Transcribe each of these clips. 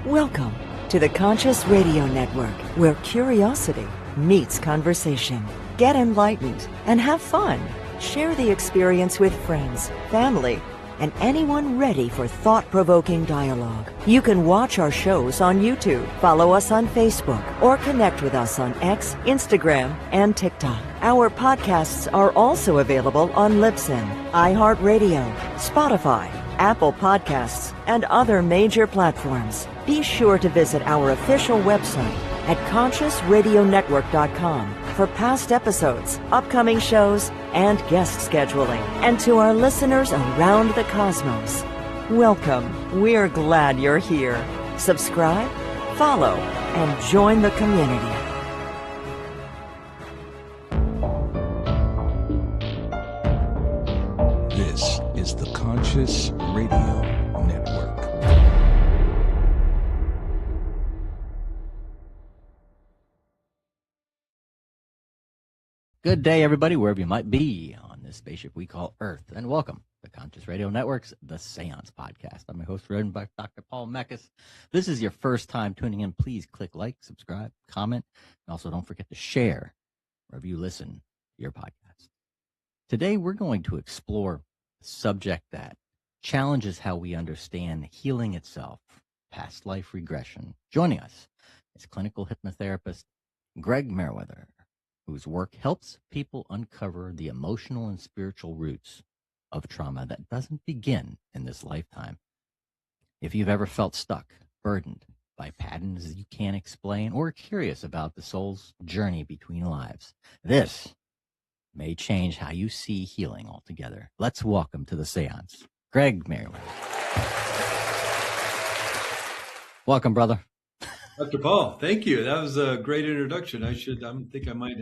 Welcome to the Conscious Radio Network, where curiosity meets conversation. Get enlightened and have fun. Share the experience with friends, family, and anyone ready for thought-provoking dialogue. You can watch our shows on YouTube, follow us on Facebook, or connect with us on X, Instagram, and TikTok. Our podcasts are also available on Libsyn, iHeartRadio, Spotify, Apple Podcasts, and other major platforms. Be sure to visit our official website at consciousradionetwork.com for past episodes, upcoming shows, and guest scheduling. And to our listeners around the cosmos, welcome. We're glad you're here. Subscribe, follow, and join the community. This is the Conscious Radio Network. Good day, everybody, wherever you might be on this spaceship we call Earth, and welcome to Conscious Radio Network's The Séance podcast. I'm your host, Reverend Dr. Paul Mekas. This is your first time tuning in. Please click like, subscribe, comment, and also don't forget to share wherever you listen to your podcast. Today, we're going to explore a subject that challenges how we understand healing itself, past life regression. Joining us is clinical hypnotherapist Greg Meriwether, whose work helps people uncover the emotional and spiritual roots of trauma that doesn't begin in this lifetime. If you've ever felt stuck, burdened by patterns you can't explain, or curious about the soul's journey between lives, this may change how you see healing altogether. Let's welcome to the Séance, Greg Meriwether. Welcome, brother. Dr. Paul, thank you. That was a great introduction. I think I might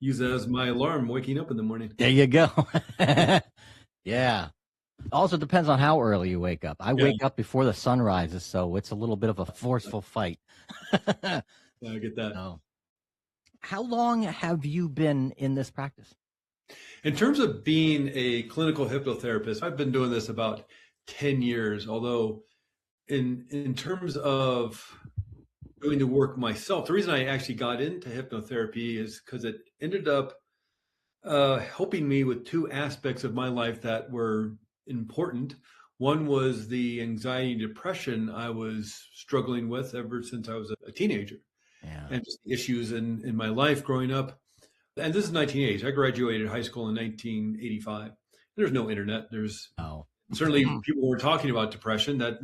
use that as my alarm waking up in the morning. There you go. Yeah. Also depends on how early you wake up. I wake up before the sun rises, so it's a little bit of a forceful fight. Yeah, I get that. So, how long have you been in this practice? In terms of being a clinical hypnotherapist, I've been doing this about 10 years, although in terms of doing the work myself, the reason I actually got into hypnotherapy is because it ended up helping me with two aspects of my life that were important. One was the anxiety and depression I was struggling with ever since I was a teenager, and just issues in my life growing up. And this is 1980s. I graduated high school in 1985. There's no internet. There's certainly people were talking about depression. That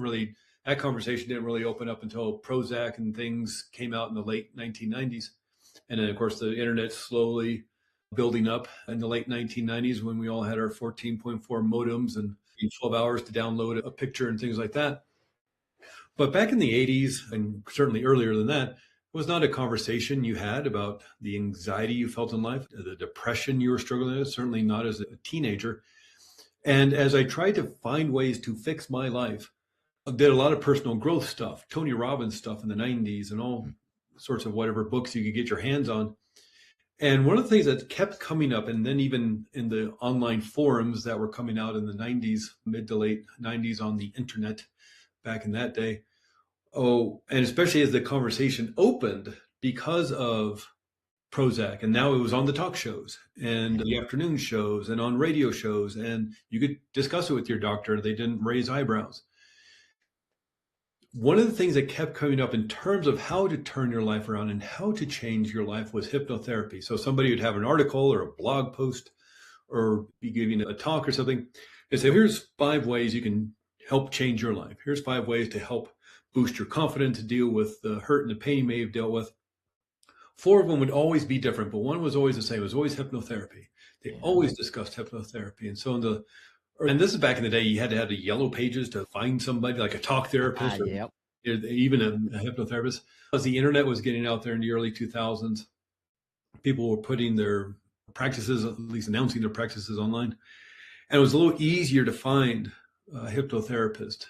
conversation didn't really open up until Prozac and things came out in the late 1990s. And then, of course, the internet slowly building up in the late 1990s when we all had our 14.4 modems and 12 hours to download a picture and things like that. But back in the 80s, and certainly earlier than that, it was not a conversation you had about the anxiety you felt in life, the depression you were struggling with, certainly not as a teenager. And as I tried to find ways to fix my life, I did a lot of personal growth stuff, Tony Robbins stuff in the 90s and all sorts of whatever books you could get your hands on. And one of the things that kept coming up, and then even in the online forums that were coming out in the 90s, mid to late 90s on the internet back in that day, and especially as the conversation opened because of Prozac, and now it was on the talk shows and the afternoon shows and on radio shows, and you could discuss it with your doctor. They didn't raise eyebrows. One of the things that kept coming up in terms of how to turn your life around and how to change your life was hypnotherapy. So somebody would have an article or a blog post or be giving a talk or something and say, here's 5 ways you can help change your life. Here's 5 ways to help boost your confidence, to deal with the hurt and the pain you may have dealt with. 4 of them would always be different, but one was always the same. It was always hypnotherapy. They always discussed hypnotherapy. And so and this is back in the day, you had to have the yellow pages to find somebody like a talk therapist or even a hypnotherapist. As the internet was getting out there in the early 2000s, people were putting their practices, at least announcing their practices online. And it was a little easier to find a hypnotherapist.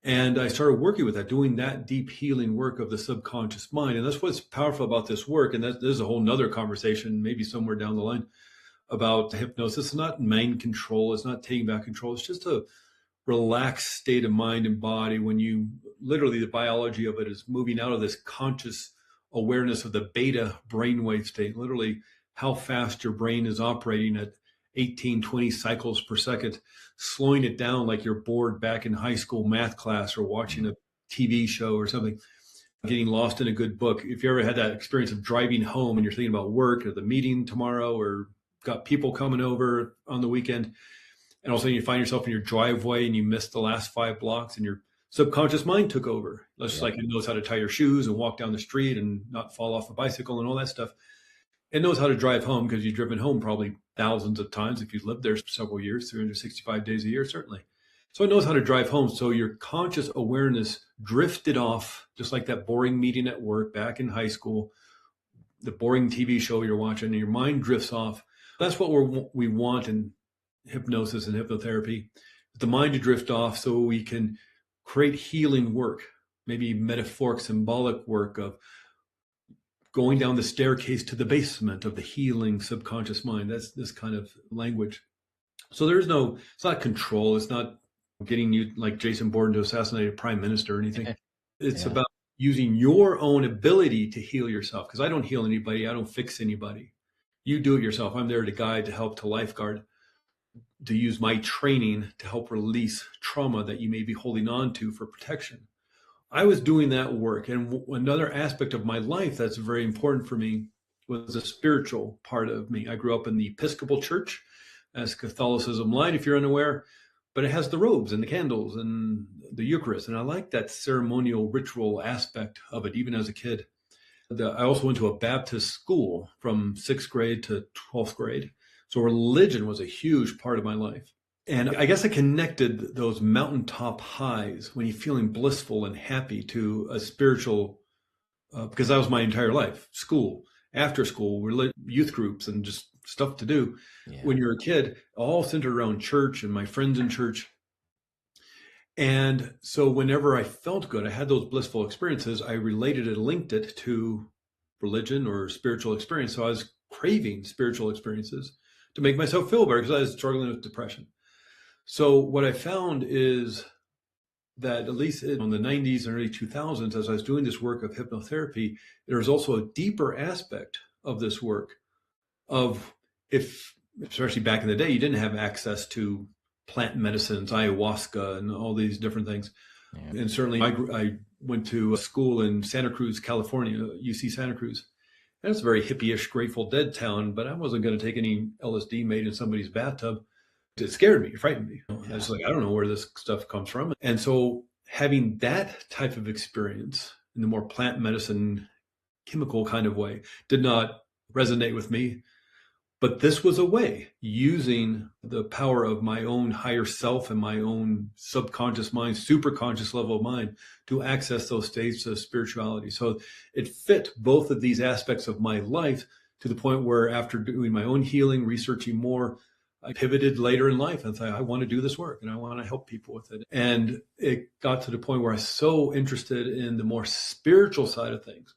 And I started working with that, doing that deep healing work of the subconscious mind. And that's what's powerful about this work. And there's a whole nother conversation, maybe somewhere down the line, about hypnosis. It's not mind control. It's not taking back control. It's just a relaxed state of mind and body when you literally, the biology of it is moving out of this conscious awareness of the beta brainwave state, literally how fast your brain is operating at 18, 20 cycles per second, slowing it down like you're bored back in high school math class or watching a TV show or something, getting lost in a good book. If you ever had that experience of driving home and you're thinking about work or the meeting tomorrow or got people coming over on the weekend, and all of a sudden you find yourself in your driveway and you missed the last 5 blocks and your subconscious mind took over. Just like it knows how to tie your shoes and walk down the street and not fall off a bicycle and all that stuff. It knows how to drive home because you've driven home probably thousands of times if you've lived there several years, 365 days a year, certainly. So it knows how to drive home. So your conscious awareness drifted off, just like that boring meeting at work back in high school, the boring TV show you're watching, and your mind drifts off. That's what we want in hypnosis and hypnotherapy, the mind to drift off so we can create healing work, maybe metaphoric, symbolic work of going down the staircase to the basement of the healing subconscious mind. That's this kind of language. So it's not control. It's not getting you like Jason Bourne to assassinate a prime minister or anything. It's about using your own ability to heal yourself. Because I don't heal anybody. I don't fix anybody. You do it yourself. I'm there to guide, to help, to lifeguard, to use my training to help release trauma that you may be holding on to for protection. I was doing that work. And another aspect of my life that's very important for me was the spiritual part of me. I grew up in the Episcopal Church, as Catholicism light, if you're unaware, but it has the robes and the candles and the Eucharist. And I like that ceremonial ritual aspect of it, even as a kid. I also went to a Baptist school from 6th grade to 12th grade. So religion was a huge part of my life. And I guess I connected those mountaintop highs when you're feeling blissful and happy to a spiritual, because that was my entire life, school, after school, youth groups and just stuff to do when you're a kid, all centered around church and my friends in church. And so whenever I felt good, I had those blissful experiences, I related it, linked it to religion or spiritual experience. So I was craving spiritual experiences to make myself feel better because I was struggling with depression. So what I found is that at least in the 90s and early 2000s, as I was doing this work of hypnotherapy, there was also a deeper aspect of this work of especially back in the day, you didn't have access to plant medicines, ayahuasca, and all these different things. Yeah. And certainly I went to a school in Santa Cruz, California, UC Santa Cruz. And it's a very hippie-ish Grateful Dead town, but I wasn't going to take any LSD made in somebody's bathtub. It scared me, it frightened me. Yeah. I was like, I don't know where this stuff comes from. And so having that type of experience in the more plant medicine, chemical kind of way did not resonate with me. But this was a way, using the power of my own higher self and my own subconscious mind, superconscious level of mind, to access those states of spirituality. So it fit both of these aspects of my life to the point where after doing my own healing, researching more, I pivoted later in life and thought, I want to do this work and I want to help people with it. And it got to the point where I was so interested in the more spiritual side of things,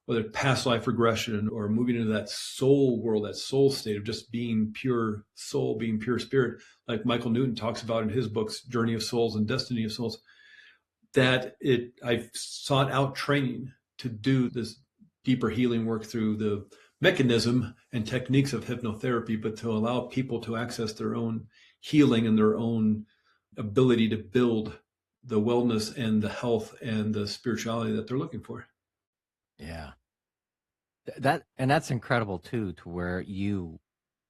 whether past life regression or moving into that soul world, that soul state of just being pure soul, being pure spirit, like Michael Newton talks about in his books, Journey of Souls and Destiny of Souls, I sought out training to do this deeper healing work through the mechanism and techniques of hypnotherapy, but to allow people to access their own healing and their own ability to build the wellness and the health and the spirituality that they're looking for. Yeah. That's incredible too, to where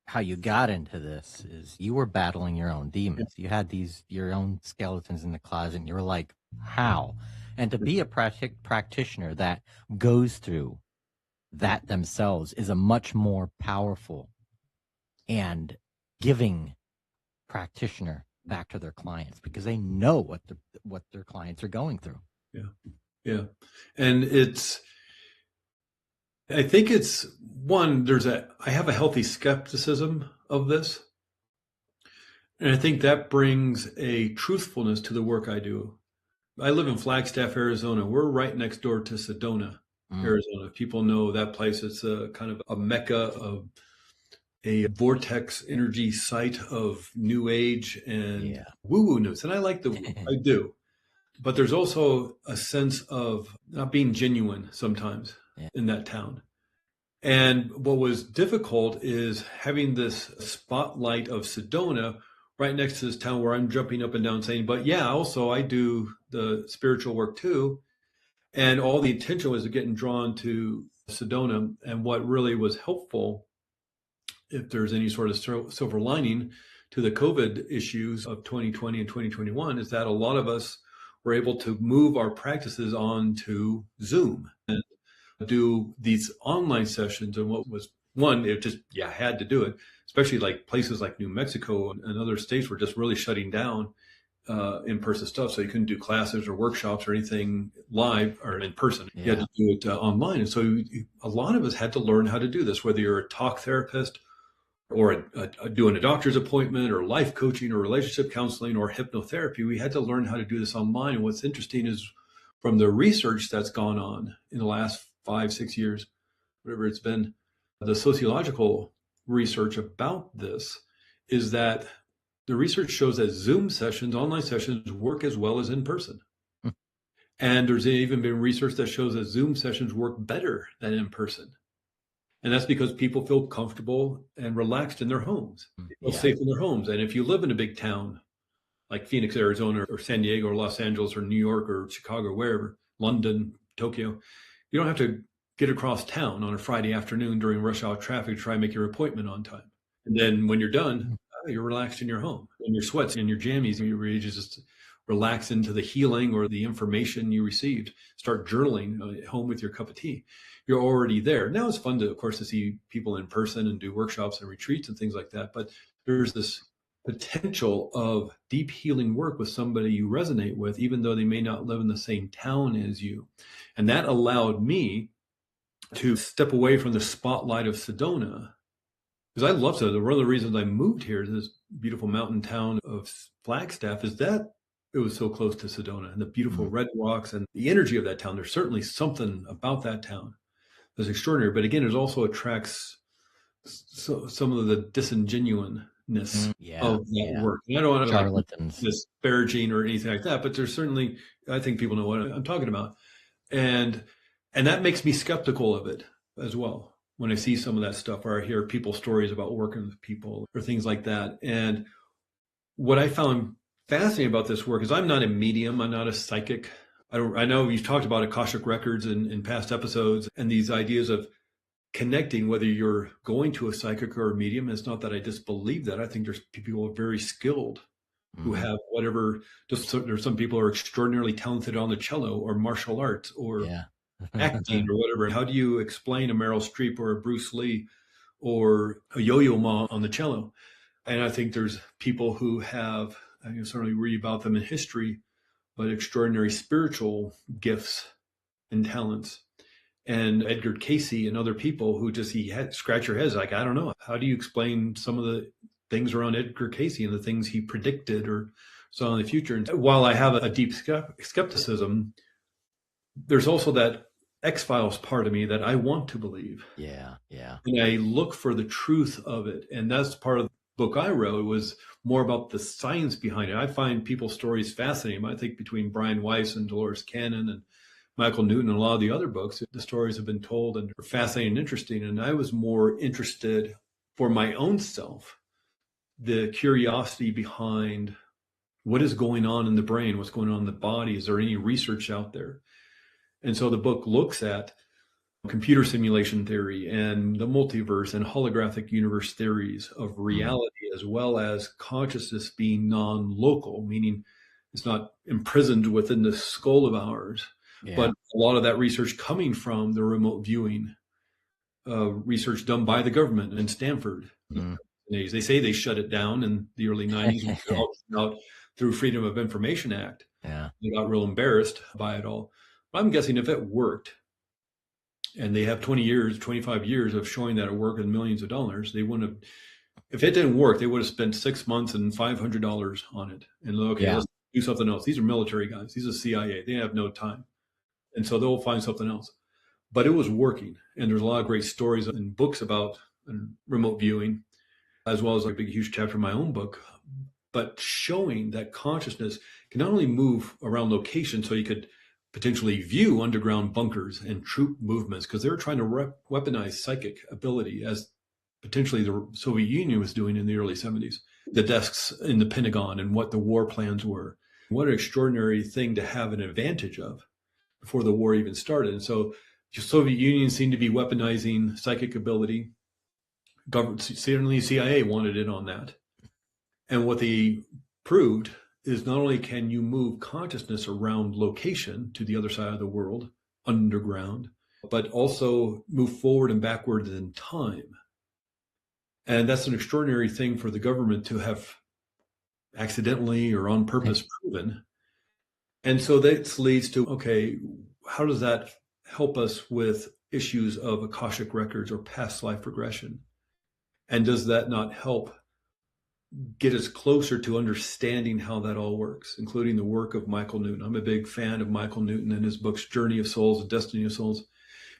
how you got into this is you were battling your own demons. You had your own skeletons in the closet and you were like, how? And to be a practitioner that goes through that themselves is a much more powerful and giving practitioner back to their clients because they know what their clients are going through. Yeah. And I think it's one, I have a healthy skepticism of this. And I think that brings a truthfulness to the work I do. I live in Flagstaff, Arizona. We're right next door to Sedona, Arizona. People know that place. It's a kind of a mecca of a vortex energy site of new age and woo-woo news. And I like the woo, I do. But there's also a sense of not being genuine sometimes in that town. And what was difficult is having this spotlight of Sedona right next to this town where I'm jumping up and down saying, but yeah, also I do the spiritual work too. And all the attention was getting drawn to Sedona. And what really was helpful, if there's any sort of silver lining to the COVID issues of 2020 and 2021, is that a lot of us were able to move our practices onto Zoom and do these online sessions. And what was one, it just, had to do it, especially like places like New Mexico and other states were just really shutting down in-person stuff. So you couldn't do classes or workshops or anything live or in person. You had to do it online. And so a lot of us had to learn how to do this, whether you're a talk therapist or doing a doctor's appointment or life coaching or relationship counseling or hypnotherapy. We had to learn how to do this online. And what's interesting is from the research that's gone on in the last 5-6 years, whatever it's been, the sociological research about this is that the research shows that Zoom sessions, online sessions, work as well as in person. And there's even been research that shows that Zoom sessions work better than in person. And that's because people feel comfortable and relaxed in their homes, feel safe in their homes. And if you live in a big town like Phoenix, Arizona, or San Diego, or Los Angeles, or New York, or Chicago, wherever, London, Tokyo, you don't have to get across town on a Friday afternoon during rush hour traffic to try and make your appointment on time. And then when you're done, you're relaxed in your home, in your sweats, in your jammies, and you're ready to just relax into the healing or the information you received. Start journaling at home with your cup of tea. You're already there. Now it's fun to, of course, to see people in person and do workshops and retreats and things like that. But there's this potential of deep healing work with somebody you resonate with, even though they may not live in the same town as you. And that allowed me to step away from the spotlight of Sedona, because I love Sedona. One of the reasons I moved here to this beautiful mountain town of Flagstaff is that it was so close to Sedona and the beautiful red rocks and the energy of that town. There's certainly something about that town that's extraordinary. But again, it also attracts some of the disingenuousness of that work. And I don't want to like disparaging or anything like that, but there's certainly, I think people know what I'm talking about. And that makes me skeptical of it as well. When I see some of that stuff, or I hear people's stories about working with people or things like that. And what I found fascinating about this work is I'm not a medium. I'm not a psychic. I know you've talked about Akashic records in past episodes and these ideas of connecting, whether you're going to a psychic or a medium. It's not that I disbelieve that. I think there's people who are very skilled who have whatever. There's some people who are extraordinarily talented on the cello or martial arts or acting or whatever. How do you explain a Meryl Streep or a Bruce Lee or a Yo-Yo Ma on the cello? And I think there's people who have, I can certainly read about them in history, but extraordinary spiritual gifts and talents. And Edgar Cayce and other people who just, scratch your heads like, I don't know. How do you explain some of the things around Edgar Cayce and the things he predicted or saw in the future? And while I have a deep skepticism, there's also that X-Files part of me that I want to believe. Yeah. And I look for the truth of it. And that's part of the book I wrote, was more about the science behind it. I find people's stories fascinating. I think between Brian Weiss and Dolores Cannon and Michael Newton and a lot of the other books, the stories have been told and are fascinating and interesting. And I was more interested for my own self, the curiosity behind what is going on in the brain, what's going on in the body. Is there any research out there? And so the book looks at computer simulation theory and the multiverse and holographic universe theories of reality, as well as consciousness being non-local, meaning it's not imprisoned within the skull of ours, but a lot of that research coming from the remote viewing research done by the government in Stanford. They say they shut it down in the early 90s out through Freedom of Information Act. They got real embarrassed by it all. But I'm guessing if it worked, and they have 20 years, 25 years of showing that it worked and millions of dollars, they wouldn't have, if it didn't work, they would have spent 6 months and $500 on it. And let's do something else. These are military guys. These are CIA. They have no time. And so they'll find something else. But it was working. And there's a lot of great stories and books about remote viewing. as well as a big, huge chapter in my own book, but showing that consciousness can not only move around location, so you could potentially view underground bunkers and troop movements, because they were trying to weaponize psychic ability, as potentially the Soviet Union was doing in the early 70s. The desks in the Pentagon and what the war plans were. What an extraordinary thing to have an advantage of before the war even started. And so the Soviet Union seemed to be weaponizing psychic ability. Certainly CIA wanted in on that. And what they proved is not only can you move consciousness around location to the other side of the world, underground, but also move forward and backwards in time. And that's an extraordinary thing for the government to have accidentally or on purpose proven. And so that leads to, okay, how does that help us with issues of Akashic records or past life regression? And does that not help get us closer to understanding how that all works, including the work of Michael Newton? I'm a big fan of Michael Newton and his books, Journey of Souls and Destiny of Souls,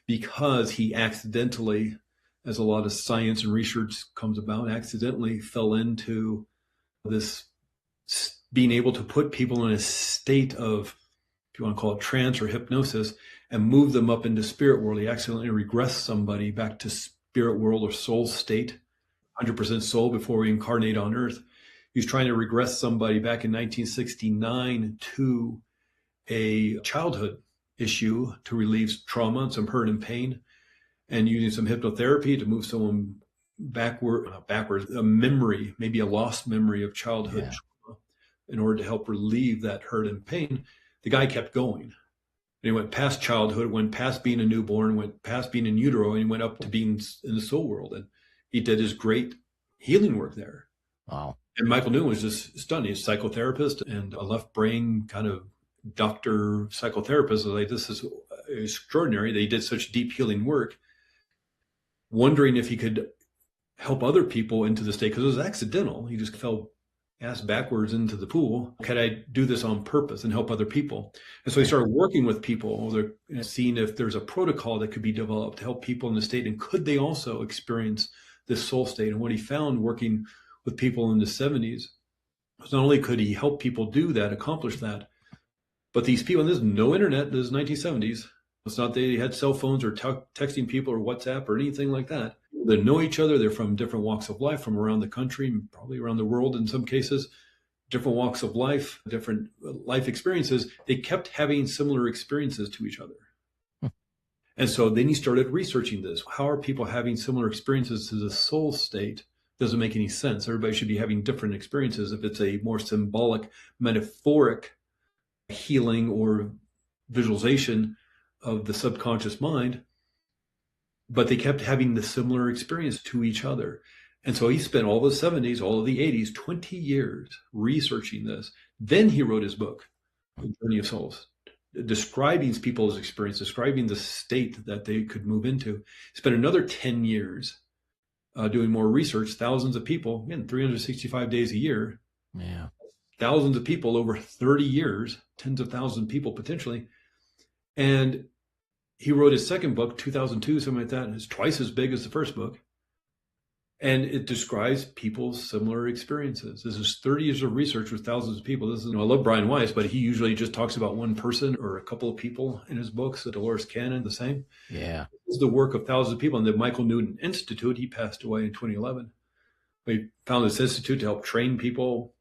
because he accidentally, as a lot of science and research comes about, accidentally fell into this being able to put people in a state of, if you want to call it trance or hypnosis, and move them up into spirit world. He accidentally regressed somebody back to spirit world or soul state, 100% soul before we incarnate on earth. He was trying to regress somebody back in 1969 to a childhood issue to relieve trauma and some hurt and pain, and using some hypnotherapy to move someone backwards, a memory, maybe a lost memory of childhood trauma, in order to help relieve that hurt and pain. The guy kept going. And he went past childhood, went past being a newborn, went past being in utero, and he went up to being in the soul world. And he did his great healing work there. Wow. And Michael Newton was just stunned. He's a psychotherapist and a left brain kind of doctor psychotherapist. Like, this is extraordinary that he did such deep healing work, wondering if he could help other people into the state, because it was accidental. He just fell ass backwards into the pool. Could I do this on purpose and help other people? And so he started working with people, seeing if there's a protocol that could be developed to help people in the state, and could they also experience this soul state. And what he found working with people in the 70s was not only could he help people do that, accomplish that, but these people, and there's no internet, this is 1970s. It's not they had cell phones or texting people or WhatsApp or anything like that. They know each other. They're from different walks of life, from around the country, probably around the world in some cases, different walks of life, different life experiences. They kept having similar experiences to each other. And so then he started researching this. How are people having similar experiences to the soul state? Doesn't make any sense. Everybody should be having different experiences. If it's a more symbolic, metaphoric healing or visualization of the subconscious mind, but they kept having the similar experience to each other. And so he spent all the 70s, all of the 80s, 20 years researching this. Then he wrote his book, The Journey of Souls, describing people's experience, describing the state that they could move into. Spent another 10 years doing more research, thousands of people, again, 365 days a year. Yeah. Thousands of people over 30 years, tens of thousands of people potentially. And he wrote his second book, 2002, something like that. And it's twice as big as the first book. And it describes people's similar experiences. This is 30 years of research with thousands of people. This is, I love Brian Weiss, but he usually just talks about one person or a couple of people in his books. Dolores Cannon, the same. Yeah. This is the work of thousands of people. And the Michael Newton Institute, he passed away in 2011. We founded this institute to help train people.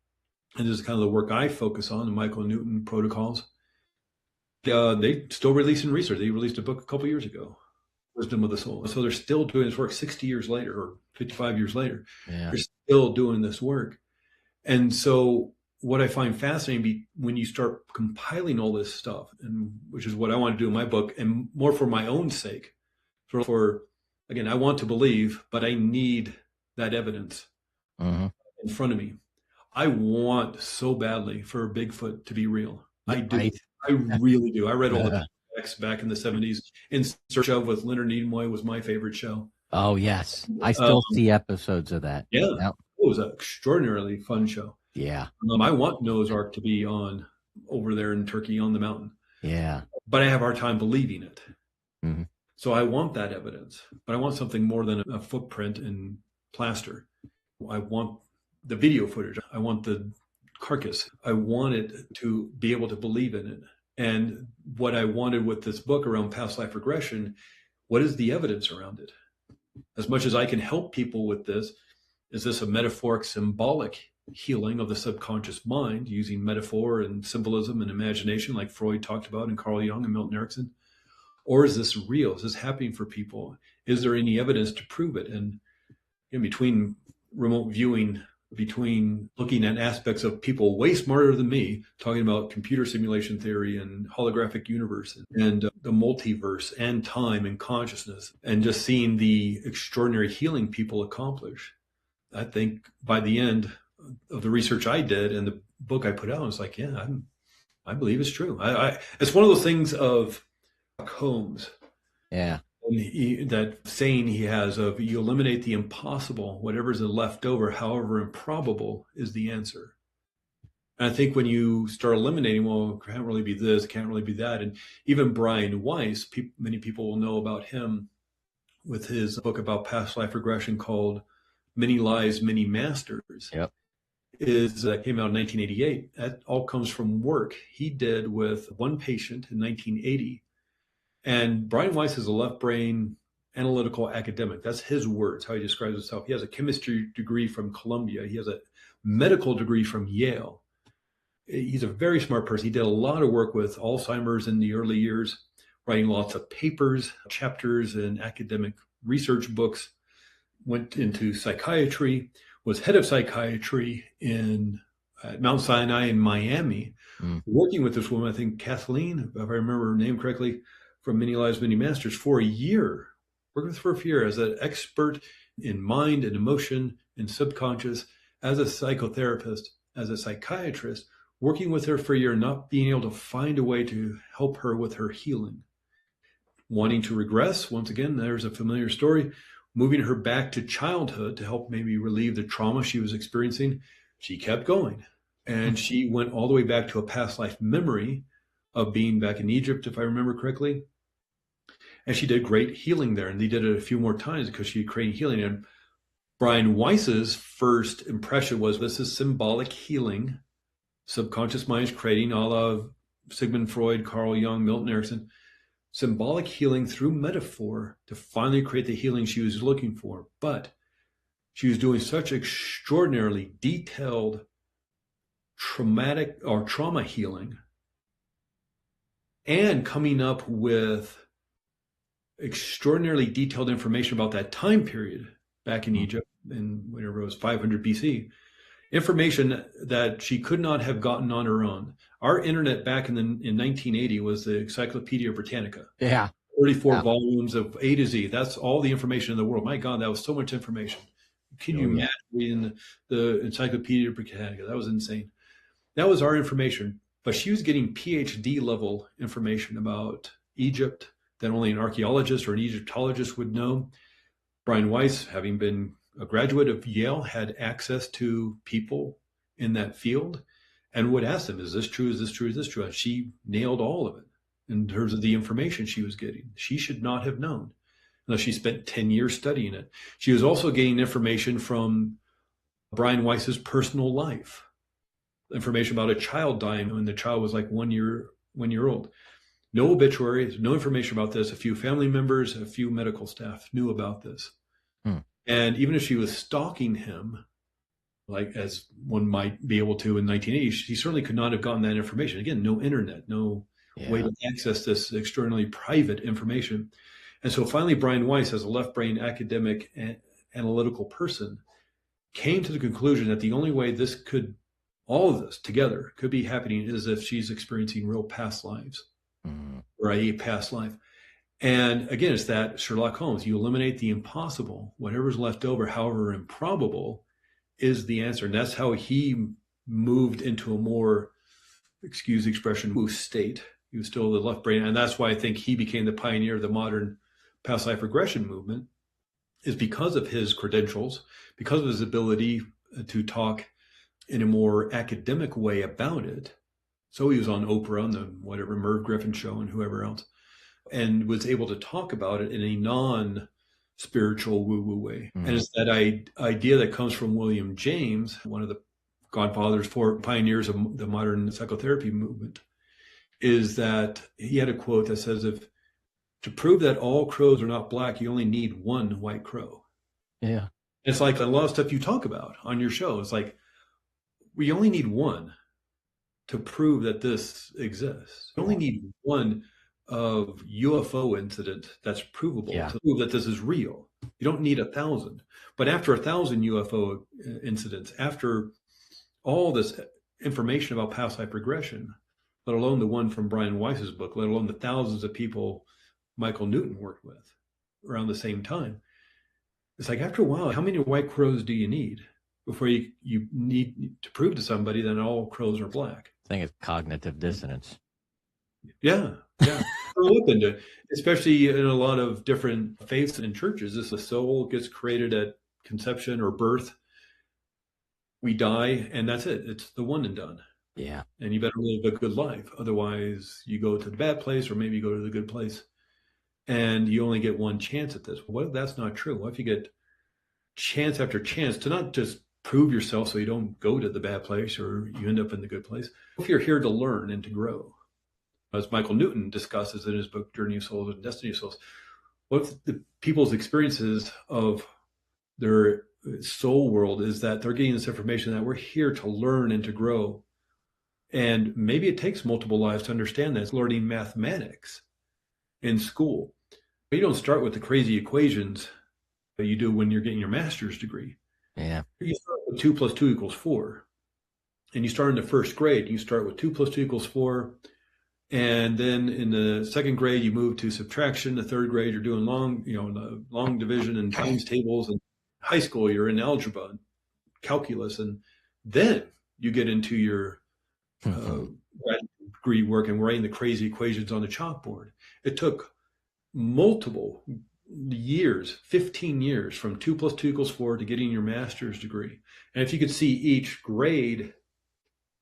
And this is kind of the work I focus on, the Michael Newton protocols. They still releasing research. They released a book a couple years ago, Wisdom of the Soul. So they're still doing this work 60 years later or 55 years later. Yeah. They're still doing this work. And so what I find fascinating when you start compiling all this stuff, and which is what I want to do in my book, and more for my own sake, again, I want to believe, but I need that evidence in front of me. I want so badly for Bigfoot to be real. I do. Right. I really do. I read all the texts back in the 70s. In Search of with Leonard Nimoy was my favorite show. Oh, yes. I still see episodes of that. Yeah. Yep. It was an extraordinarily fun show. Yeah. I want Noah's Ark to be on over there in Turkey on the mountain. Yeah. But I have a hard time believing it. Mm-hmm. So I want that evidence. But I want something more than a footprint in plaster. I want the video footage. I want the carcass. I wanted to be able to believe in it. And what I wanted with this book around past life regression, what is the evidence around it? As much as I can help people with this, is this a metaphoric, symbolic healing of the subconscious mind using metaphor and symbolism and imagination like Freud talked about and Carl Jung and Milton Erickson? Or is this real? Is this happening for people? Is there any evidence to prove it? And in between remote viewing, between looking at aspects of people way smarter than me, talking about computer simulation theory and holographic universe and the multiverse and time and consciousness, and just seeing the extraordinary healing people accomplish, I think by the end of the research I did and the book I put out, I was like, yeah, I believe it's true. It's one of those things of Holmes. Yeah. That saying he has of you eliminate the impossible, whatever's left over, however improbable, is the answer. And I think when you start eliminating, well, it can't really be this, can't really be that. And even Brian Weiss, many people will know about him with his book about past life regression called Many Lives, Many Masters. Yep. That came out in 1988. That all comes from work he did with one patient in 1980. And Brian Weiss is a left brain analytical academic. That's his words, how he describes himself. He has a chemistry degree from Columbia. He has a medical degree from Yale. He's a very smart person. He did a lot of work with Alzheimer's in the early years, writing lots of papers, chapters, and academic research books. Went into psychiatry, was head of psychiatry in Mount Sinai in Miami, working with this woman, I think Kathleen, if I remember her name correctly, from Many Lives, Many Masters for a year, working with her for a year as an expert in mind and emotion and subconscious, as a psychotherapist, as a psychiatrist, working with her for a year, not being able to find a way to help her with her healing. Wanting to regress, once again, there's a familiar story, moving her back to childhood to help maybe relieve the trauma she was experiencing. She kept going. And she went all the way back to a past life memory of being back in Egypt, if I remember correctly. And she did great healing there. And they did it a few more times because she created healing. And Brian Weiss's first impression was, this is symbolic healing. Subconscious minds creating, a la Sigmund Freud, Carl Jung, Milton Erickson. Symbolic healing through metaphor to finally create the healing she was looking for. But she was doing such extraordinarily detailed traumatic or trauma healing and coming up with extraordinarily detailed information about that time period back in Egypt in whatever it was, 500 BC, information that she could not have gotten on her own. Our internet back in 1980 was the Encyclopedia Britannica. Yeah. 34 volumes of A to Z. That's all the information in the world. My God, that was so much information. Can you imagine reading the Encyclopedia Britannica? That was insane. That was our information. But she was getting PhD level information about Egypt that only an archaeologist or an Egyptologist would know. Brian Weiss, having been a graduate of Yale, had access to people in that field and would ask them, is this true? Is this true? Is this true? And she nailed all of it in terms of the information she was getting. She should not have known unless she spent 10 years studying it. She was also getting information from Brian Weiss's personal life, information about a child dying when the child was like 1 year old. No obituaries, no information about this. A few family members, a few medical staff knew about this. And even if she was stalking him, like as one might be able to in 1980, she certainly could not have gotten that information. Again, no internet, no way to access this extraordinarily private information. And so finally, Brian Weiss, as a left brain academic and analytical person, came to the conclusion that the only way all of this together could be happening is if she's experiencing real past lives or a past life. And again, it's that Sherlock Holmes, you eliminate the impossible, whatever's left over, however improbable, is the answer. And that's how he moved into a more, excuse the expression, loose state. He was still the left brain. And that's why I think he became the pioneer of the modern past life regression movement, is because of his credentials, because of his ability to talk in a more academic way about it. So he was on Oprah, on the whatever Merv Griffin show and whoever else, and was able to talk about it in a spiritual woo-woo way. And it's that idea that comes from William James, one of the godfathers, for pioneers of the modern psychotherapy movement, is that he had a quote that says, if to prove that all crows are not black, you only need one white crow. Yeah. It's like a lot of stuff you talk about on your show. It's like, we only need one to prove that this exists. We only need one of UFO incident that's provable to prove that this is real. You don't need 1,000. But after 1,000 UFO incidents, after all this information about past life regression, let alone the one from Brian Weiss's book, let alone the thousands of people Michael Newton worked with around the same time, it's like, after a while, how many white crows do you need before you need to prove to somebody that all crows are black? I think it's cognitive dissonance. Yeah. We're open to, especially in a lot of different faiths and churches, this the soul gets created at conception or birth. We die, and that's it. It's the one and done. Yeah. And you better live a good life. Otherwise, you go to the bad place, or maybe you go to the good place. And you only get one chance at this. What if that's not true? What if you get chance after chance to not just prove yourself so you don't go to the bad place or you end up in the good place? If you're here to learn and to grow, as Michael Newton discusses in his book, Journey of Souls and Destiny of Souls, what if the people's experiences of their soul world is that they're getting this information that we're here to learn and to grow? And maybe it takes multiple lives to understand that. It's learning mathematics in school. But you don't start with the crazy equations that you do when you're getting your master's degree. Yeah. You start with 2 + 2 = 4. And you start in the first grade, you start with 2 + 2 = 4. And then in the second grade, you move to subtraction. The third grade, you're doing long division and times tables. And high school, you're in algebra and calculus. And then you get into your graduate degree work and writing the crazy equations on the chalkboard. It took multiple years, 15 years, from 2 + 2 = 4 to getting your master's degree. And if you could see each grade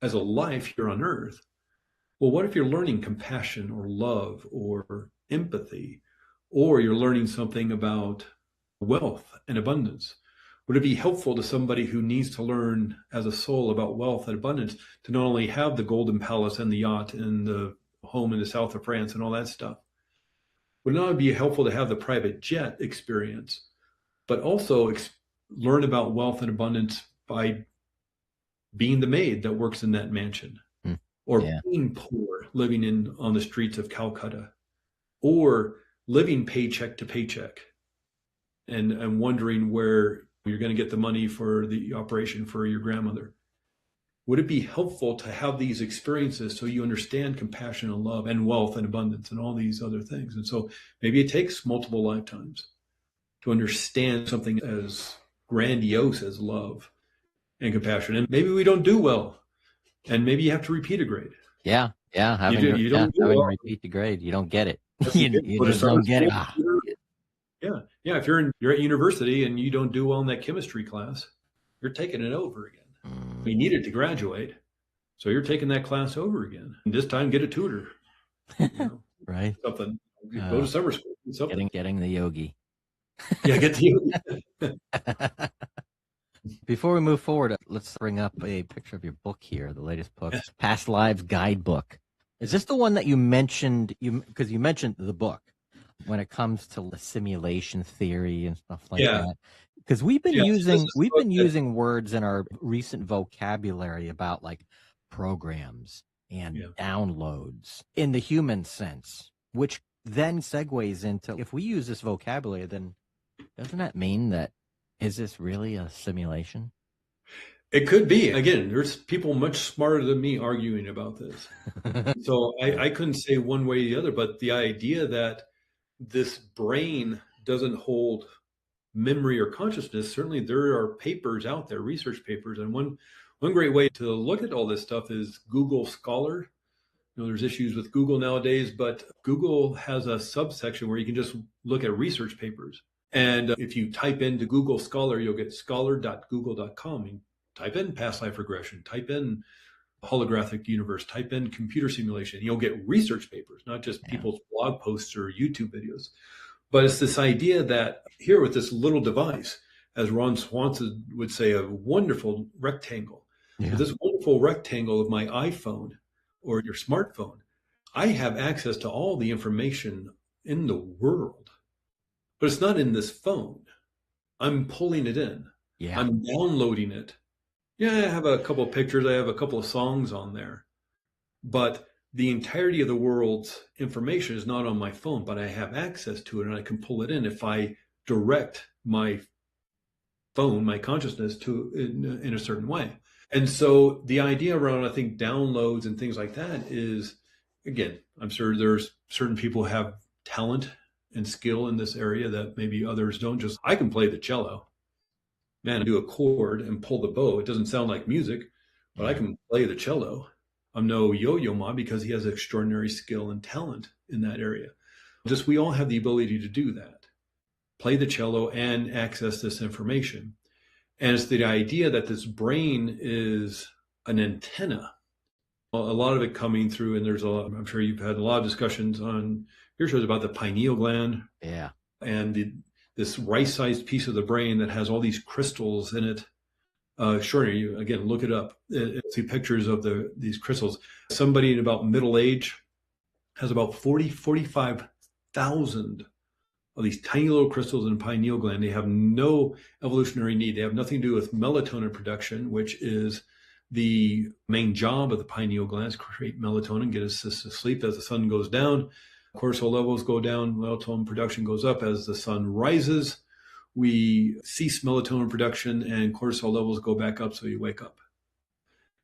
as a life here on earth, well, what if you're learning compassion or love or empathy, or you're learning something about wealth and abundance? Would it be helpful to somebody who needs to learn as a soul about wealth and abundance to not only have the golden palace and the yacht and the home in the south of France and all that stuff? Would it not be helpful to have the private jet experience, but also learn about wealth and abundance by being the maid that works in that mansion? Or being poor, living on the streets of Calcutta, or living paycheck to paycheck and wondering where you're going to get the money for the operation for your grandmother. Would it be helpful to have these experiences so you understand compassion and love and wealth and abundance and all these other things? And so maybe it takes multiple lifetimes to understand something as grandiose as love and compassion. And maybe we don't do well. And maybe you have to repeat a grade. Yeah. Having to repeat the grade, you don't get it. You just don't get it. Yeah. If you're at university and you don't do well in that chemistry class, you're taking it over again. You needed to graduate, so you're taking that class over again. And this time, get a tutor. Right. Something. Go to summer school. Something. Getting the yogi. Yeah, get the yogi. Before we move forward, let's bring up a picture of your book here, the latest book, Past Lives Guidebook. Is this the one that you mentioned? Because you mentioned the book when it comes to simulation theory and stuff like that. Because we've been using words in our recent vocabulary about like programs and downloads in the human sense, which then segues into, if we use this vocabulary, then doesn't that mean that is this really a simulation? It could be. Again, there's people much smarter than me arguing about this. So I couldn't say one way or the other, but the idea that this brain doesn't hold memory or consciousness, certainly there are papers out there, research papers. And one great way to look at all this stuff is Google Scholar. There's issues with Google nowadays, but Google has a subsection where you can just look at research papers. And if you type into Google Scholar, you'll get scholar.google.com. You type in past life regression, type in holographic universe, type in computer simulation. You'll get research papers, not just people's blog posts or YouTube videos. But it's this idea that here with this little device, as Ron Swanson would say, a wonderful rectangle. Yeah. With this wonderful rectangle of my iPhone or your smartphone, I have access to all the information in the world, but it's not in this phone. I'm pulling it in. Yeah. I'm downloading it. Yeah, I have a couple of pictures. I have a couple of songs on there, but the entirety of the world's information is not on my phone, but I have access to it and I can pull it in if I direct my phone, my consciousness to in a certain way. And so the idea around, I think, downloads and things like that is, again, I'm sure there's certain people who have talent and skill in this area that maybe others don't. Just, I can play the cello, man, do a chord and pull the bow. It doesn't sound like music, but I can play the cello. I'm no Yo-Yo Ma because he has extraordinary skill and talent in that area. Just, we all have the ability to do that, play the cello and access this information. And it's the idea that this brain is an antenna. A lot of it coming through, and there's a lot, I'm sure you've had a lot of discussions on your shows about the pineal gland. Yeah. And this rice-sized piece of the brain that has all these crystals in it. Sure, you again look it up. See pictures of these crystals. Somebody in about middle age has about 45,000 of these tiny little crystals in the pineal gland. They have no evolutionary need. They have nothing to do with melatonin production, which is the main job of the pineal glands, create melatonin, get us to sleep as the sun goes down. Cortisol levels go down, melatonin production goes up. As the sun rises, we cease melatonin production and cortisol levels go back up, so you wake up.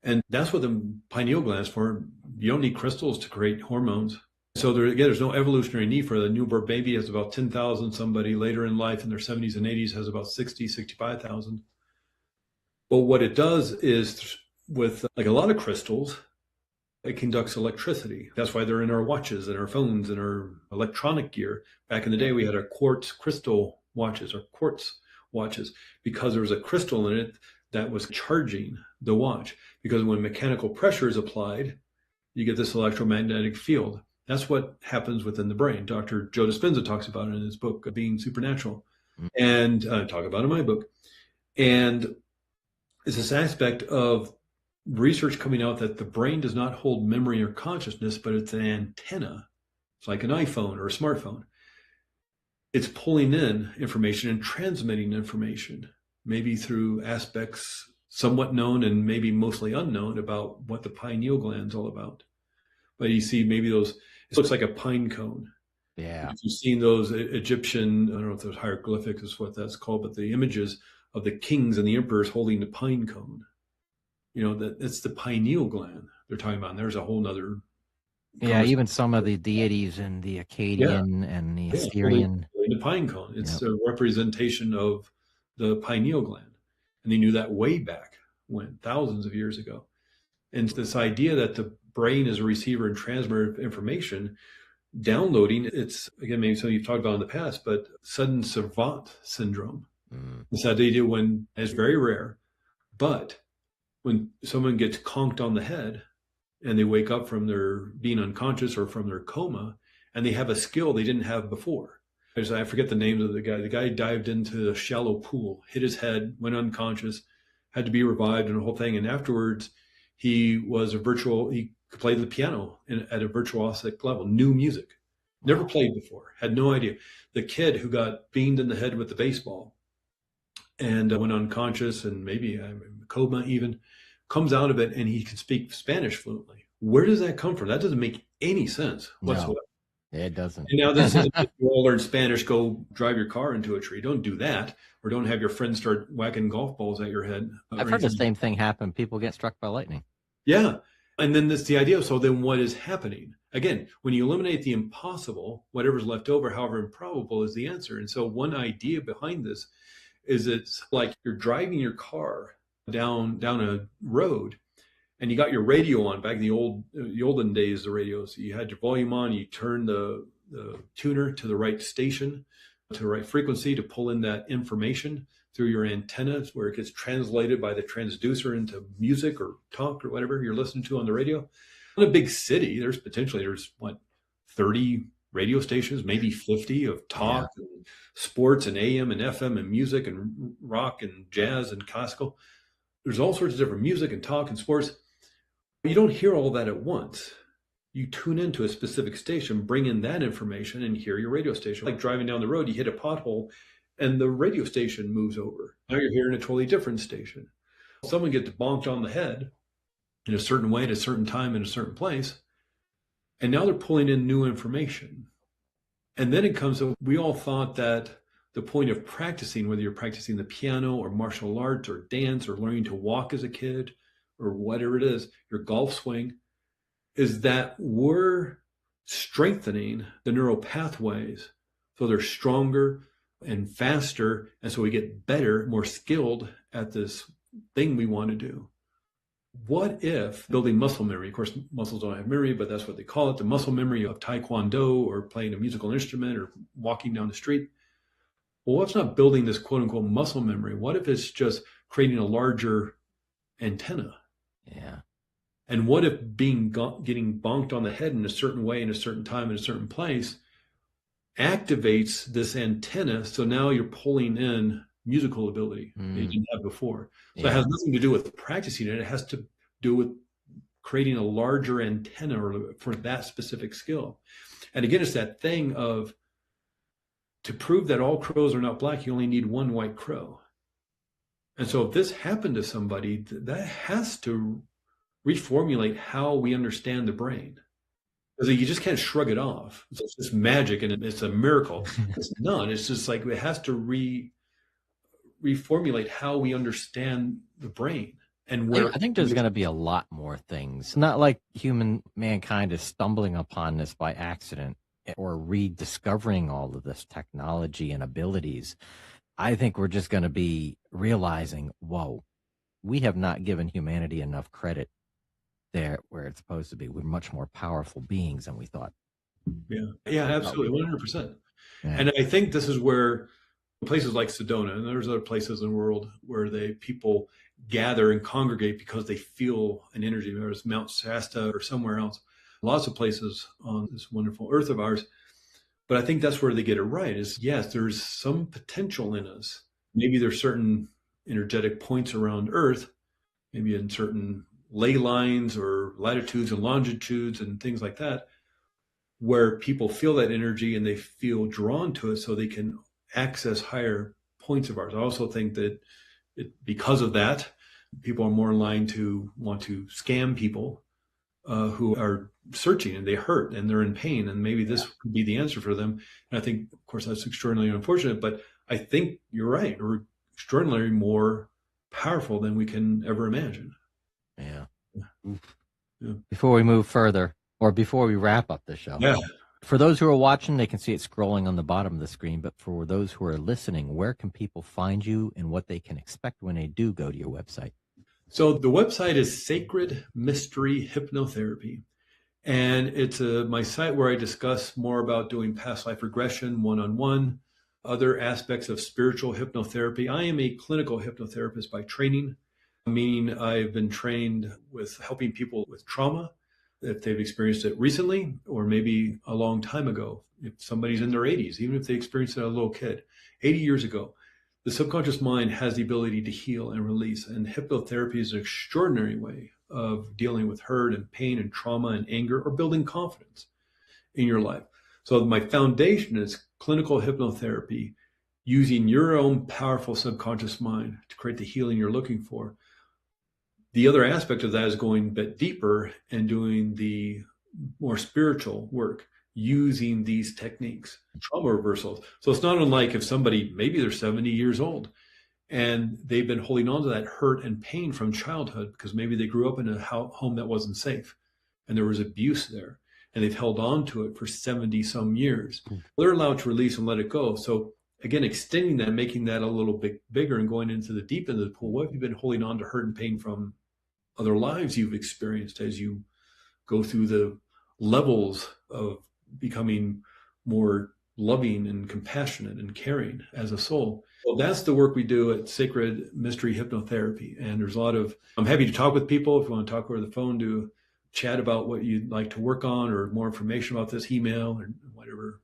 And that's what the pineal gland is for. You don't need crystals to create hormones. So there's no evolutionary need for it. The newborn baby has about 10,000. Somebody later in life in their 70s and 80s has about 60, 65,000. But what it does is, with like a lot of crystals, it conducts electricity. That's why they're in our watches and our phones and our electronic gear. Back in the day, we had our quartz crystal watches or quartz watches because there was a crystal in it that was charging the watch. Because when mechanical pressure is applied, you get this electromagnetic field. That's what happens within the brain. Dr. Joe Dispenza talks about it in his book, Being Supernatural, and talk about it in my book. And it's this aspect of research coming out that the brain does not hold memory or consciousness, but it's an antenna. It's like an iPhone or a smartphone. It's pulling in information and transmitting information, maybe through aspects somewhat known and maybe mostly unknown about what the pineal gland is all about. But you see maybe those, it looks like a pine cone. Yeah. If you've seen those Egyptian, I don't know if there's hieroglyphics is what that's called, but the images of the kings and the emperors holding the pine cone. That's the pineal gland they're talking about. And there's a whole nother. Yeah, even some of the deities in the Akkadian and the Assyrian. The pine cone. It's a representation of the pineal gland. And they knew that way back when, thousands of years ago. And this idea that the brain is a receiver and transmitter of information, downloading, it's, again, maybe something you've talked about in the past, but sudden Savant syndrome. It's that idea when it's very rare, but when someone gets conked on the head and they wake up from their being unconscious or from their coma and they have a skill they didn't have before. I forget the names of the guy. The guy dived into a shallow pool, hit his head, went unconscious, had to be revived and the whole thing. And afterwards, he could play the piano at a virtuosic level, new music, never played before, had no idea. The kid who got beamed in the head with the baseball and went unconscious and maybe coma even, comes out of it and he can speak Spanish fluently. Where does that come from? That doesn't make any sense whatsoever. No, it doesn't. And now this is, you all learn Spanish, go drive your car into a tree. Don't do that. Or don't have your friends start whacking golf balls at your head. I've heard the same thing happen. People get struck by lightning. Yeah. And then that's the idea. So then what is happening? Again, when you eliminate the impossible, whatever's left over, however improbable, is the answer. And so one idea behind this is it's like you're driving your car down a road and you got your radio on. Back in the olden days, the radio, so you had your volume on, you turn the tuner to the right station, to the right frequency to pull in that information through your antennas where it gets translated by the transducer into music or talk or whatever you're listening to on the radio. In a big city, there's 30 radio stations, maybe 50 of talk and sports and AM and FM and music and rock and jazz and classical. There's all sorts of different music and talk and sports. You don't hear all that at once. You tune into a specific station, bring in that information, and hear your radio station. Like driving down the road, you hit a pothole and the radio station moves over. Now you're hearing a totally different station. Someone gets bonked on the head in a certain way at a certain time in a certain place, and now they're pulling in new information. And then it comes to, we all thought that the point of practicing, whether you're practicing the piano or martial arts or dance or learning to walk as a kid or whatever it is, your golf swing, is that we're strengthening the neural pathways so they're stronger and faster. And so we get better, more skilled at this thing we want to do. What if building muscle memory, of course, muscles don't have memory, but that's what they call it, the muscle memory of Taekwondo or playing a musical instrument or walking down the street. Well, what's not building this quote unquote muscle memory? What if it's just creating a larger antenna? Yeah. And what if getting bonked on the head in a certain way, in a certain time, in a certain place, activates this antenna? So now you're pulling in musical ability that you didn't have before. So it has nothing to do with practicing it. It has to do with creating a larger antenna for that specific skill. And again, it's that thing of, to prove that all crows are not black, you only need one white crow. And so if this happened to somebody, that has to reformulate how we understand the brain. Because you just can't shrug it off. It's just magic and it's a miracle. It's not. It's just like it has to reformulate how we understand the brain. And where I think there's going to be a lot more things. Not like mankind is stumbling upon this by accident or rediscovering all of this technology and abilities. I think we're just going to be realizing, whoa, we have not given humanity enough credit there where it's supposed to be. We're much more powerful beings than we thought. Yeah, absolutely, 100%. Yeah. And I think this is where places like Sedona, and there's other places in the world where people gather and congregate because they feel an energy, whether it's Mount Shasta or somewhere else. Lots of places on this wonderful earth of ours. But I think that's where they get it right is, yes, there's some potential in us. Maybe there's certain energetic points around Earth, maybe in certain ley lines or latitudes and longitudes and things like that, where people feel that energy and they feel drawn to it so they can access higher points of ours. I also think that because of that, people are more inclined to want to scam people who are searching and they hurt and they're in pain, and maybe this could be the answer for them. And I think, of course, that's extraordinarily unfortunate, but I think you're right. We're extraordinarily more powerful than we can ever imagine. Yeah. Yeah. Before we move further, or before we wrap up the show, for those who are watching, they can see it scrolling on the bottom of the screen. But for those who are listening, where can people find you and what they can expect when they do go to your website? So the website is Sacred Mystery Hypnotherapy. And it's my site where I discuss more about doing past life regression, one-on-one, other aspects of spiritual hypnotherapy. I am a clinical hypnotherapist by training, meaning I've been trained with helping people with trauma, if they've experienced it recently or maybe a long time ago. If somebody's in their 80s, even if they experienced it as a little kid, 80 years ago, the subconscious mind has the ability to heal and release. And hypnotherapy is an extraordinary way of dealing with hurt and pain and trauma and anger, or building confidence in your life. So my foundation is clinical hypnotherapy, using your own powerful subconscious mind to create the healing you're looking for. The other aspect of that is going a bit deeper and doing the more spiritual work using these techniques, trauma reversals. So it's not unlike if somebody, maybe they're 70 years old and they've been holding on to that hurt and pain from childhood because maybe they grew up in a home that wasn't safe and there was abuse there, and they've held on to it for 70 some years. They're allowed to release and let it go. So again, extending that, making that a little bit bigger and going into the deep end of the pool. What have you been holding on to hurt and pain from other lives you've experienced as you go through the levels of becoming more loving and compassionate and caring as a soul? Well, that's the work we do at Sacred Mystery Hypnotherapy. And there's I'm happy to talk with people. If you want to talk over the phone, to chat about what you'd like to work on or more information about this, email or whatever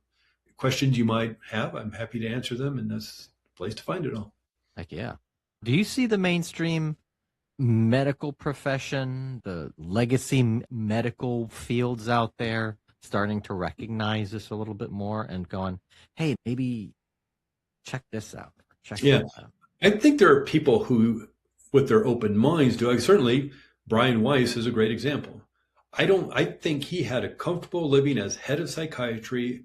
questions you might have, I'm happy to answer them, and that's the place to find it all. Heck yeah. Do you see the mainstream medical profession, the legacy medical fields out there starting to recognize this a little bit more and going, hey, maybe check this out. Check that out. I think there are people who, with their open minds, do. Certainly, Brian Weiss is a great example. I think he had a comfortable living as head of psychiatry,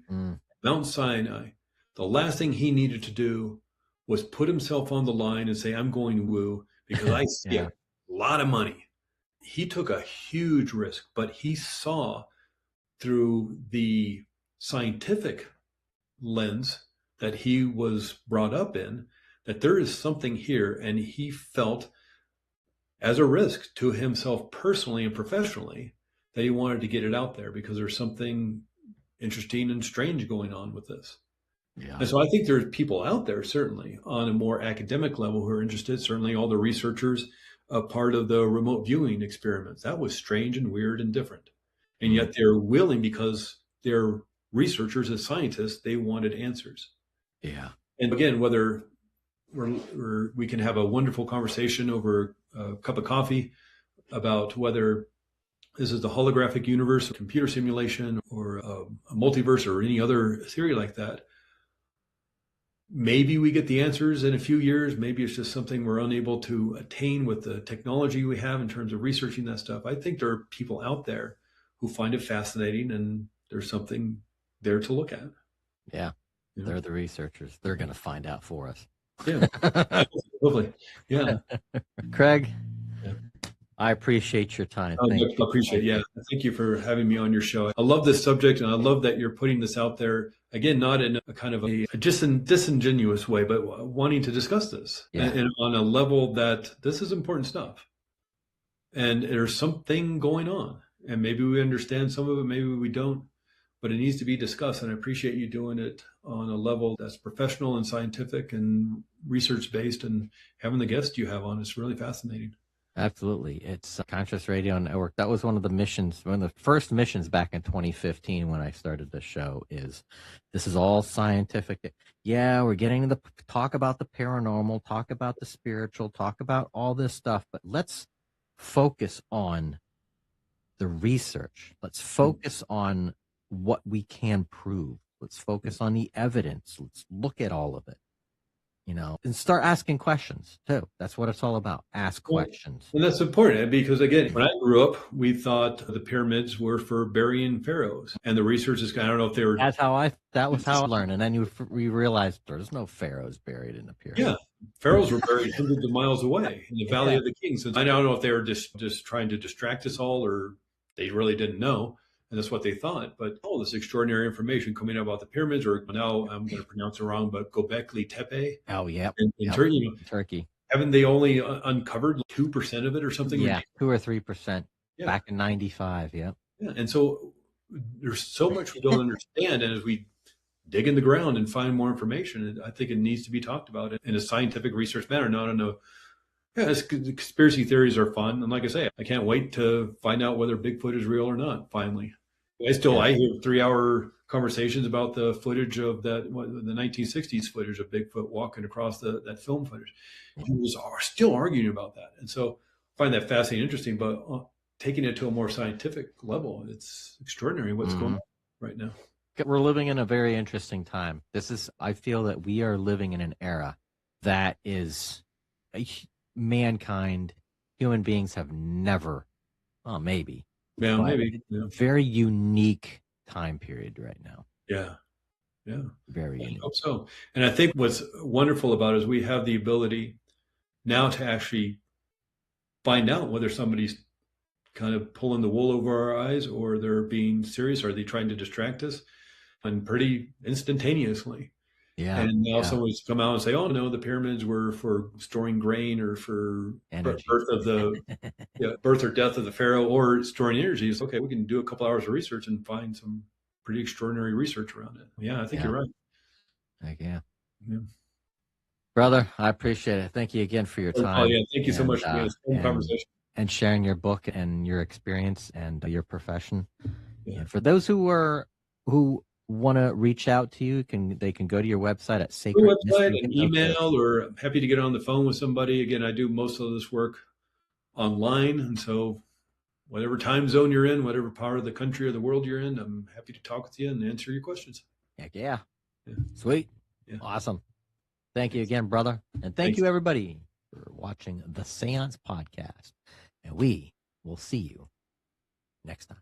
Mount Sinai. The last thing he needed to do was put himself on the line and say, I'm going woo, because I see a lot of money. He took a huge risk, but he saw through the scientific lens that he was brought up in that there is something here, and he felt as a risk to himself personally and professionally that he wanted to get it out there because there's something interesting and strange going on with this. Yeah. And so I think there's people out there, certainly on a more academic level, who are interested. Certainly all the researchers, a part of the remote viewing experiments, that was strange and weird and different. And yet they're willing, because they're researchers and scientists, they wanted answers. Yeah. And again, whether we can have a wonderful conversation over a cup of coffee about whether this is the holographic universe, a computer simulation, or a multiverse, or any other theory like that. Maybe we get the answers in a few years. Maybe it's just something we're unable to attain with the technology we have in terms of researching that stuff. I think there are people out there who find it fascinating, and there's something there to look at. Yeah. They're the researchers. They're going to find out for us. Yeah. Lovely. Yeah. Craig, I appreciate your time. I appreciate it. Yeah. Thank you for having me on your show. I love this subject, and I love that you're putting this out there. Again, not in a kind of a disingenuous way, but wanting to discuss this and on a level that this is important stuff. And there's something going on, and maybe we understand some of it, maybe we don't, but it needs to be discussed. And I appreciate you doing it on a level that's professional and scientific and research-based, and having the guests you have on. It's really fascinating. Absolutely. It's Conscious Radio Network. That was one of the missions, one of the first missions back in 2015 when I started the show. This is all scientific. Yeah, we're getting to talk about the paranormal, talk about the spiritual, talk about all this stuff, but let's focus on the research. Let's focus on what we can prove. Let's focus on the evidence. Let's look at all of it. And start asking questions too. That's what it's all about. Ask questions. And that's important, because again, when I grew up, we thought the pyramids were for burying pharaohs, and the research is, I don't know if they were. That was how I learned. And then we realized there's no pharaohs buried in the pyramid. Yeah. Pharaohs were buried hundreds of miles away in the Valley of the Kings. And I don't know if they were just trying to distract us all, or they really didn't know. And that's what they thought. But this extraordinary information coming out about the pyramids, or now I'm going to pronounce it wrong, but Göbekli Tepe. Oh, yeah. In Turkey. Haven't they only uncovered 2% of it or something? Yeah, 2 or 3% back in 95. Yeah. Yeah. And so there's so much we don't understand. And as we dig in the ground and find more information, I think it needs to be talked about in a scientific research manner, not in a. Yeah, conspiracy theories are fun. And like I say, I can't wait to find out whether Bigfoot is real or not, finally. I hear 3-hour conversations about the footage of the 1960s footage of Bigfoot walking across that film footage. People are still arguing about that. And so I find that fascinating, interesting, but taking it to a more scientific level, it's extraordinary what's going on right now. We're living in a very interesting time. I feel that we are living in an era that is mankind, human beings have never, maybe. Yeah, maybe. Very unique time period right now. Yeah. Very unique. I hope so. And I think what's wonderful about it is we have the ability now to actually find out whether somebody's kind of pulling the wool over our eyes, or they're being serious, or are they trying to distract us, and pretty instantaneously. Yeah. And now someone's come out and say, oh, no, the pyramids were for storing grain, or for birth or death of the pharaoh, or storing energy. It's okay, we can do a couple hours of research and find some pretty extraordinary research around it. Yeah, I think you're right. Heck yeah. Brother, I appreciate it. Thank you again for your time. Oh, yeah. Thank you so much for being a conversation. And sharing your book and your experience and your profession. Yeah. And for those who want to reach out to you, they can go to your website at My Sacred website, Mystery an Hypnotherapy. email, or I'm happy to get on the phone with somebody. Again, I do most of this work online, and so whatever time zone you're in, whatever part of the country or the world you're in, I'm happy to talk with you and answer your questions. Heck yeah. Yeah. Sweet. Yeah. Awesome. Thank you again, brother. And thank you, everybody, for watching the Séance podcast. And we will see you next time.